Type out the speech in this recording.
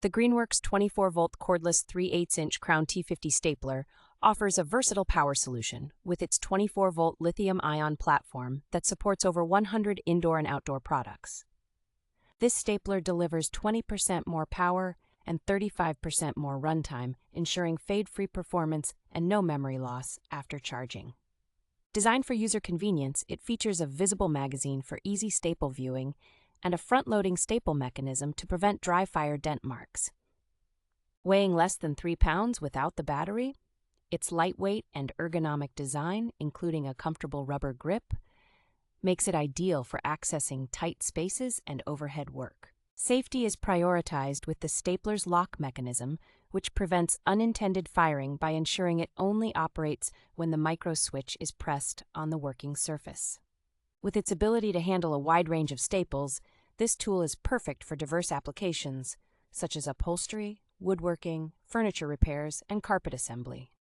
The Greenworks 24V cordless 3/8-inch Crown T50 Stapler offers a versatile power solution with its 24V lithium-ion platform that supports over 100 indoor and outdoor products. This stapler delivers 20% more power and 35% more runtime, ensuring fade-free performance and no memory loss after charging. Designed for user convenience, it features a visible magazine for easy staple viewing and a front-loading staple mechanism to prevent dry fire dent marks. Weighing less than 3 pounds without the battery, its lightweight and ergonomic design, including a comfortable rubber grip, makes it ideal for accessing tight spaces and overhead work. Safety is prioritized with the stapler's lock mechanism, which prevents unintended firing by ensuring it only operates when the micro switch is pressed on the working surface. With its ability to handle a wide range of staples, this tool is perfect for diverse applications, such as upholstery, woodworking, furniture repairs, and carpet assembly.